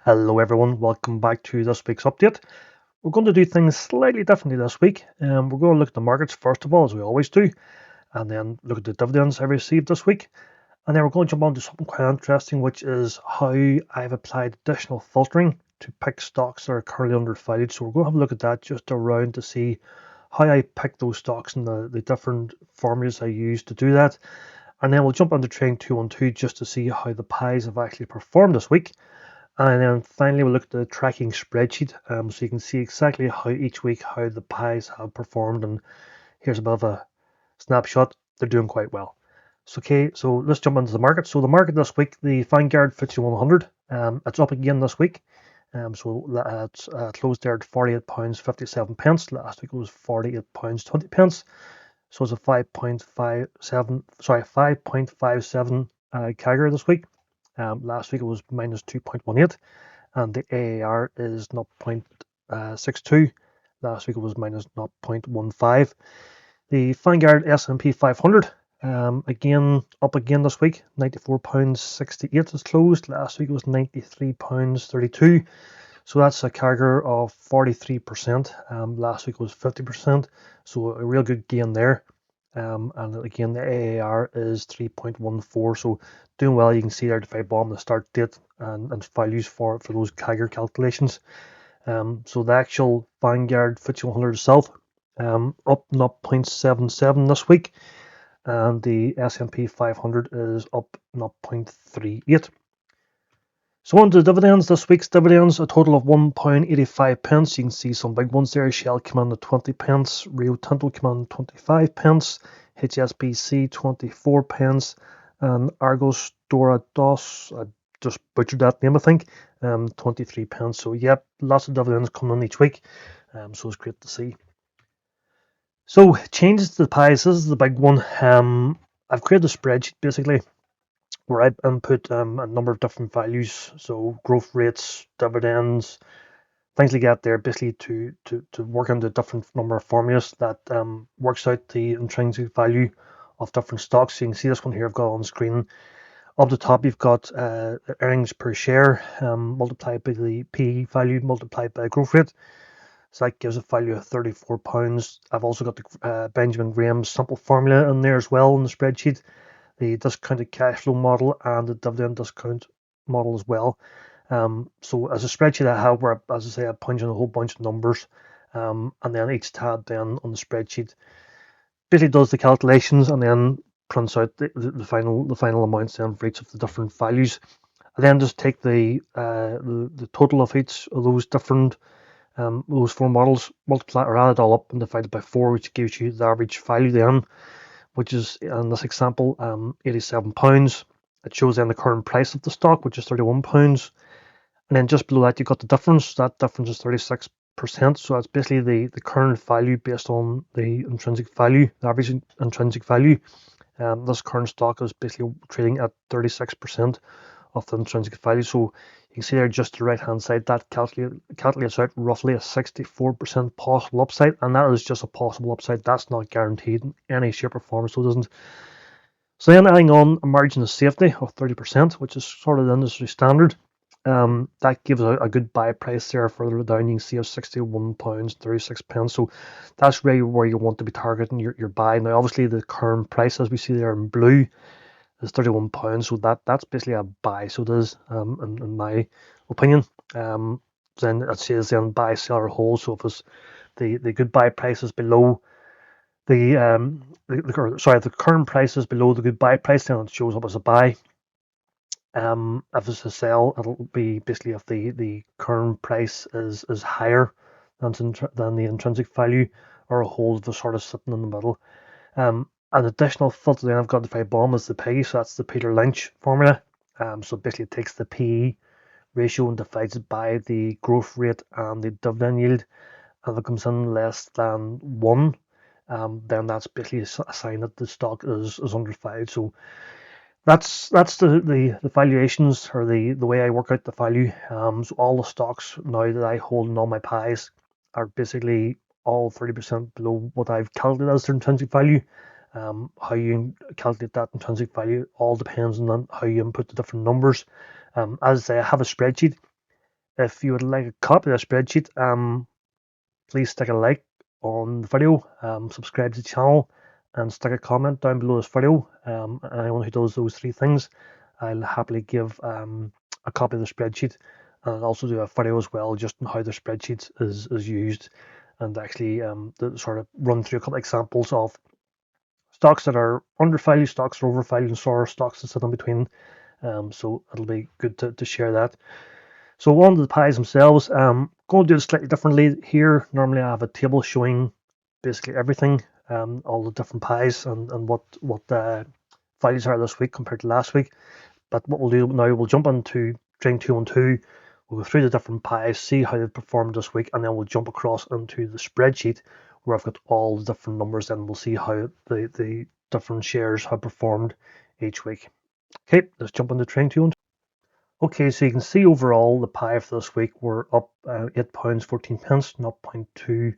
Hello everyone, welcome back to this week's update. We're going to do things slightly differently this week. We're going to look at the markets first of all, as we always do, and then look at the dividends I received this week. And then we're going to jump on to something quite interesting, which is how I've applied additional filtering to pick stocks that are currently undervalued. So we're going to have a look at that just around to see how I pick those stocks and the different formulas I use to do that. And then we'll jump onto Trading212 just to see how the pies have actually performed this week. And then finally, we'll look at the tracking spreadsheet, so you can see exactly how each week how the pies have performed. And here's a bit of a snapshot. They're doing quite well. So let's jump into the market. So the market this week, the Vanguard FTSE 100, it's up again this week. It's closed there at £48.57. Last week it was £48.20. So it's a 5.57 CAGR this week. Last week it was minus 2.18, and the AAR is 0.62. Last week it was minus 0.15. The Vanguard S&P 500, again up again this week. £94.68 is closed. Last week it was £93.32. So that's a CAGR of 43%. Last week was 50%. So a real good gain there. And again, the AAR is 3.14, so doing well. You can see there the five bomb, the start date, and values for those CAGR calculations. So the actual Vanguard FTSE 100 itself, up 0.77 this week, and the S&P 500 is up 0.38. So on to the dividends. This week's dividends, a total of £1.85. You can see some big ones there. Shell came in at 20 pence, Rio Tinto came in at 25 pence, HSBC 24 pence, and Argos Dorados, I just butchered that name I think, 23 pence. So yep, lots of dividends coming in each week, so it's great to see. So changes to the pies, this is the big one. I've created a spreadsheet basically where I input a number of different values, so growth rates, dividends, things like that there, basically to work on the different number of formulas that works out the intrinsic value of different stocks. So you can see this one here I've got on screen. Up the top you've got earnings per share multiplied by the P value multiplied by growth rate. So that gives a value of £34. I've also got the Benjamin Graham's simple formula in there as well in the spreadsheet, the discounted cash flow model and the dividend discount model as well. So as a spreadsheet I have where, as I say, I punch in a whole bunch of numbers, and then each tab then on the spreadsheet basically does the calculations and then prints out the final amounts then for each of the different values. I then just take the total of each of those different those four models, multiply or add it all up and divide it by 4, which gives you the average value then, which is in this example £87. It shows then the current price of the stock, which is £31, and then just below that you've got the difference. That difference is 36%. So that's basically the current value based on the intrinsic value, the average intrinsic value. This current stock is basically trading at 36% of the intrinsic value. So you can see there just the right hand side that calculates out roughly a 64% possible upside, and that is just a possible upside. That's not guaranteed in any shape or form, so it doesn't. So then adding on a margin of safety of 30%, which is sort of the industry standard, that gives a good buy price there. Further down you can see of £61.36. So that's really where you want to be targeting your buy. Now obviously the current price, as we see there in blue, is £31, so that's basically a buy. So it is, in my opinion. Then it says then buy, sell, or hold. So if it's the good buy price is below the current price is below the good buy price, then it shows up as a buy. If it's a sell, it'll be basically if the current price is higher than the intrinsic value, or a hold if it's sort of sitting in the middle. An additional filter then I've got the five bomb is the PE, so that's the Peter Lynch formula. So basically it takes the PE ratio and divides it by the growth rate and the dividend yield. And if it comes in less than 1, then that's basically a sign that the stock is undervalued. So that's the valuations, or the way I work out the value. So all the stocks now that I hold in all my pies are basically all 30% below what I've calculated as their intrinsic value. How you calculate that intrinsic value all depends on how you input the different numbers. As I say, I have a spreadsheet. If you would like a copy of the spreadsheet, please stick a like on the video, subscribe to the channel, and stick a comment down below this video. Anyone who does those three things, I'll happily give a copy of the spreadsheet, and I'll also do a video as well just on how the spreadsheet is used, and actually to sort of run through a couple of examples of stocks that are undervalued, stocks that are overvalued, and sort of stocks that sit in between. So it'll be good to share that. So on to the pies themselves. Going to do it slightly differently here. Normally I have a table showing basically everything, all the different pies and what values are this week compared to last week. But what we'll do now, we'll jump into Trading212. We'll go through the different pies, see how they performed this week, and then we'll jump across into the spreadsheet where I've got all the different numbers, and we'll see how the different shares have performed each week. Okay, let's jump into Trading212. Okay, so you can see overall the pie for this week we're up £8.14, 0.2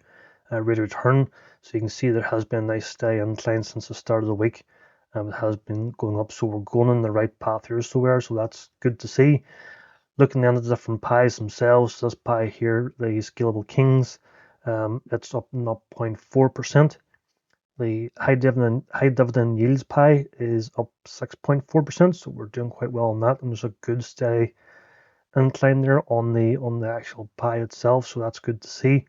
rate of return. So you can see there has been a nice steady incline since the start of the week. It has been going up, so we're going in the right path here somewhere, so that's good to see. Looking then at the different pies themselves, this pie here, the Scalable Kings, it's up 0.4%. The high dividend yields pie is up 6.4%, so we're doing quite well on that, and there's a good steady incline there on the actual pie itself, so that's good to see.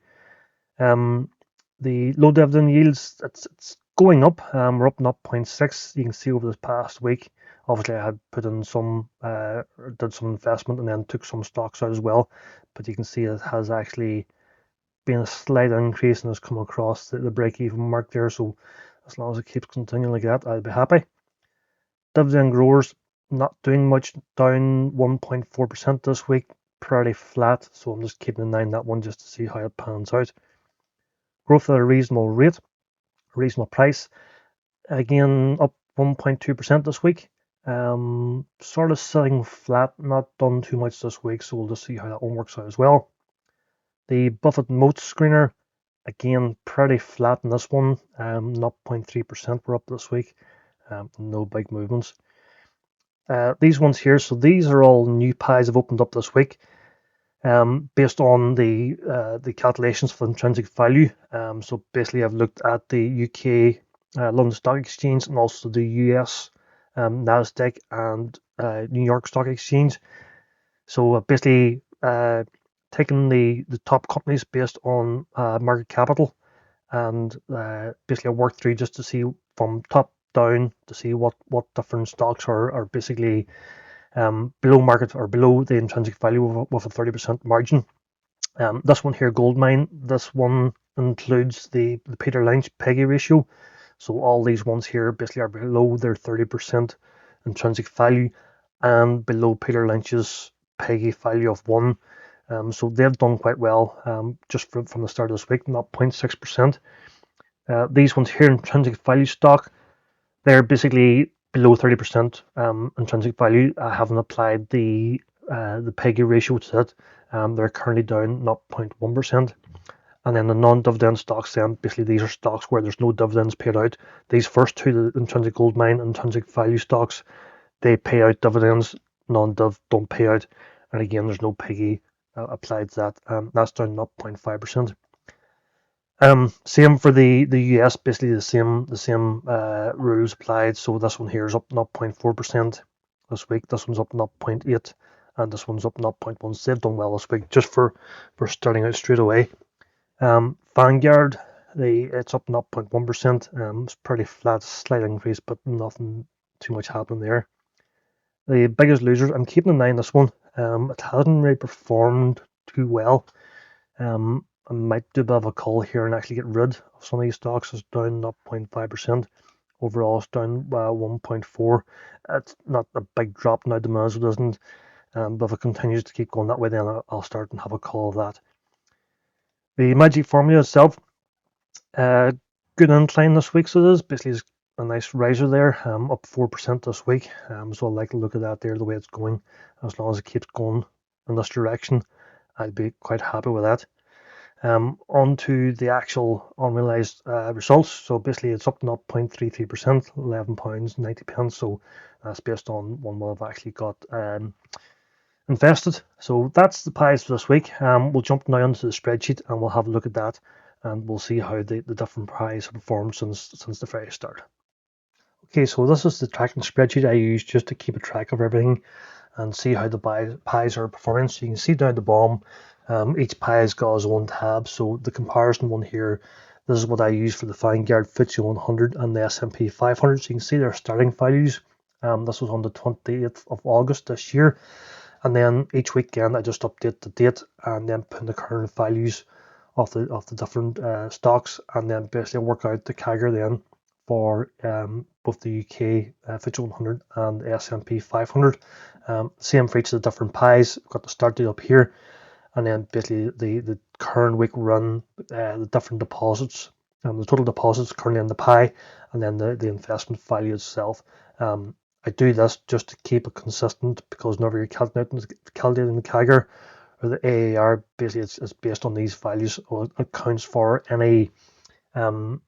The low dividend yields, it's going up. We're up 0.6. You can see over this past week. Obviously, I had put in some, did some investment, and then took some stocks out as well. But you can see it has actually been a slight increase and has come across the break-even mark there. So as long as it keeps continuing like that, I'll be happy. Dividend growers not doing much, down 1.4% this week, pretty flat. So I'm just keeping an eye on that one just to see how it pans out. Growth at a reasonable rate, reasonable price. Again, up 1.2% this week. Sort of sitting flat, not done too much this week, so we'll just see how that one works out as well. The Buffett Moat Screener, again, pretty flat in this one, 0.3% we're up this week, no big movements. These ones here, so these are all new pies I've opened up this week, based on the calculations for intrinsic value. So basically I've looked at the UK London Stock Exchange and also the US NASDAQ and New York Stock Exchange. So basically taken the top companies based on market capital, and basically I worked through just to see from top down to see what different stocks are basically below market or below the intrinsic value with a 30% margin. This one here, Goldmine, this one includes the Peter Lynch PEGI ratio. So all these ones here basically are below their 30% intrinsic value and below Peter Lynch's PEGI value of 1. So they've done quite well just from the start of this week, 0.6%. These ones here, intrinsic value stock, they're basically below 30% intrinsic value. I haven't applied the PEGI ratio to it. They're currently down 0.1%. And then the non-dividend stocks, then basically these are stocks where there's no dividends paid out. These first two, the intrinsic gold mine, intrinsic value stocks, they pay out dividends. Non-div don't pay out. And again, there's no PEGI applied to that. That's down 0.5%. Same for the US, basically the same rules applied. So this one here is up 0.4% this week. This one's up 0.8, and this one's up 0.1. So they've done well this week just for starting out straight away. Vanguard, it's up 0.1%. It's pretty flat, slight increase, but nothing too much happening there. The biggest losers, I'm keeping an eye on this one. It hasn't really performed too well. I might do a bit of a call here and actually get rid of some of these stocks. It's down 0.5%. Overall, it's down 1.4%. It's not a big drop now, the Mazda doesn't. But if it continues to keep going that way, then I'll start and have a call of that. The Magic Formula itself, good incline this week, so it is. Basically, it's a nice riser there, up 4% this week. So I like to look at that there, the way it's going. As long as it keeps going in this direction, I'd be quite happy with that. On to the actual unrealized results. So basically it's up 0.33%, £11.90. So that's based on one what I've actually got invested. So that's the pies for this week. We'll jump now onto the spreadsheet and we'll have a look at that, and we'll see how the different pies have performed since the very start. Okay, so this is the tracking spreadsheet I use just to keep a track of everything and see how the pies are performing. So you can see down at the bottom, each pie has got its own tab. So the comparison one here, this is what I use for the Vanguard FTSE 100 and the S&P 500. So you can see their starting values. This was on the 28th of August this year. And then each weekend I just update the date and then put in the current values of the different stocks, and then basically work out the CAGR then for both the UK FTSE 100 and the S&P 500. Same for each of the different pies. I've got the start date up here, and then basically the current week run, the different deposits, the total deposits currently in the pie, and then the investment value itself. I do this just to keep it consistent, because whenever you're calculating the CAGR or the AAR, basically it's based on these values, or it accounts for any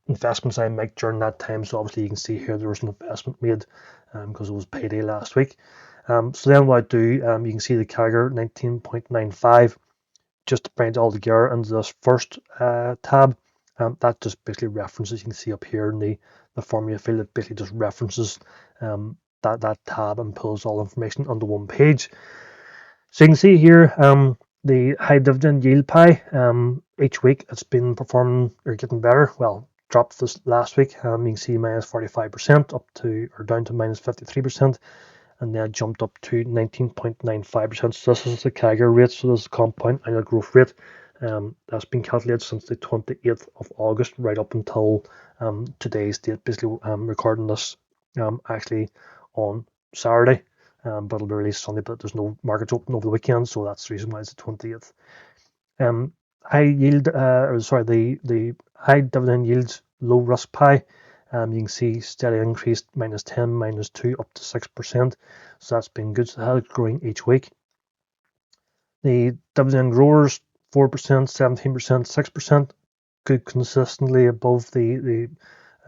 investments I make during that time. So obviously you can see here there was an investment made because it was payday last week. So then what I do, you can see the CAGR 19.95, just to bring it all together into this first tab. That just basically references, you can see up here in the formula field, it basically just references that tab and pulls all information onto one page. So you can see here the high dividend yield pie. Each week it's been performing or getting better. Well, dropped this last week. You can see minus 45% up to, or down to minus 53%, and then jumped up to 19.95%. So this is the CAGR rate, so this is compound annual growth rate. That's been calculated since the 28th of August right up until today's date. Basically, recording this actually on Saturday, but it'll be released Sunday. But there's no markets open over the weekend, so that's the reason why it's the 20th. High yield, the high dividend yields low risk pie. You can see steady increase, minus 10, minus 2, up to 6%. So that's been good. So that's growing each week. The dividend growers, 4%, 17%, 6%, good consistently above the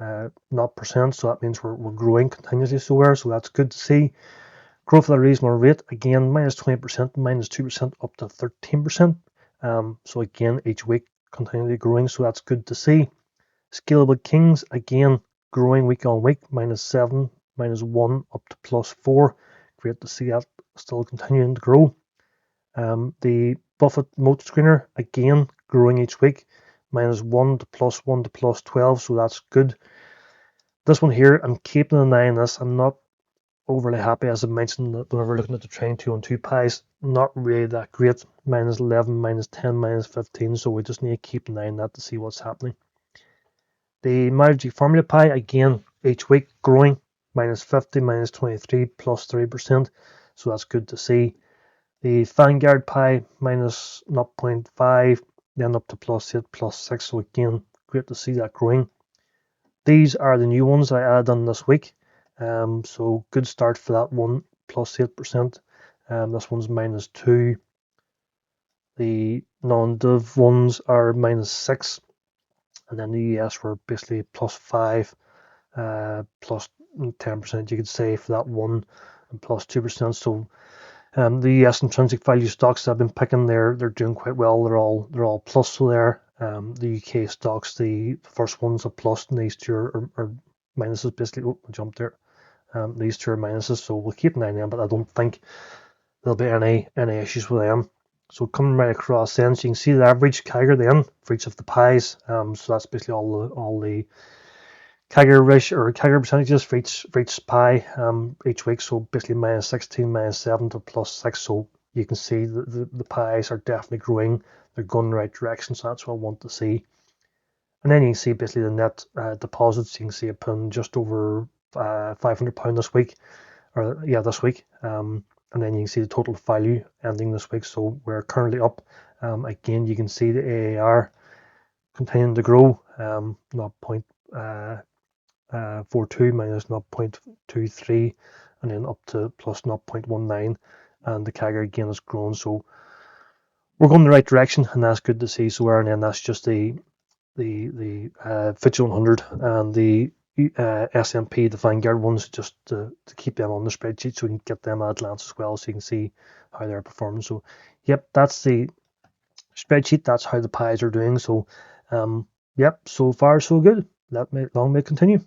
0%. So that means we're growing continuously somewhere. So that's good to see. Growth at a reasonable rate, again, minus 20%, minus 2%, up to 13%. So again, each week continually growing. So that's good to see. Scalable Kings, again, growing week on week, minus 7, minus 1, up to plus 4. Great to see that still continuing to grow. The Buffett Moat Screener, again, growing each week, minus 1 to plus 1 to plus 12, so that's good. This one here, I'm keeping an eye on this. I'm not overly happy, as I mentioned, whenever looking at the Trading212 pies, not really that great. Minus 11, minus 10, minus 15, so we just need to keep an eye on that to see what's happening. The Magic Formula pie, again, each week growing, minus 50, minus 23, plus 3%, so that's good to see. The Vanguard pie, minus 0.5, then up to plus 8, plus 6, so again, great to see that growing. These are the new ones I added on this week, so good start for that one, plus 8%. This one's minus 2. The non-div ones are minus 6. And then the US were basically plus 5, plus 10%, you could say, for that one, and plus 2%. So the US intrinsic value stocks that I've been picking, they're doing quite well. They're all plus there. The UK stocks, the first one's a plus, and these two are minuses. Basically, I jumped there. These two are minuses, so we'll keep an eye on them. But I don't think there'll be any issues with them. So coming right across then, so you can see the average CAGR then for each of the pies. So that's basically all the CAGR ratio or CAGR percentages for each pie each week. So basically minus 16, minus 7 to plus 6. So you can see the pies are definitely growing. They're going in the right direction. So that's what I want to see. And then you can see basically the net deposits. You can see it put just over £500 this week, this week. And then you can see the total value ending this week. So we're currently up. Again, you can see the AAR continuing to grow, 0.42 minus 0.23, and then up to plus 0.19. And the CAGR again has grown. So we're going in the right direction, and that's good to see. So and then that's just the FTSE 100 and the S&P, the Vanguard ones, just to keep them on the spreadsheet so we can get them at a glance as well, so you can see how they're performing. So, yep, that's the spreadsheet. That's how the pies are doing. So, yep, so far so good. Long may it continue.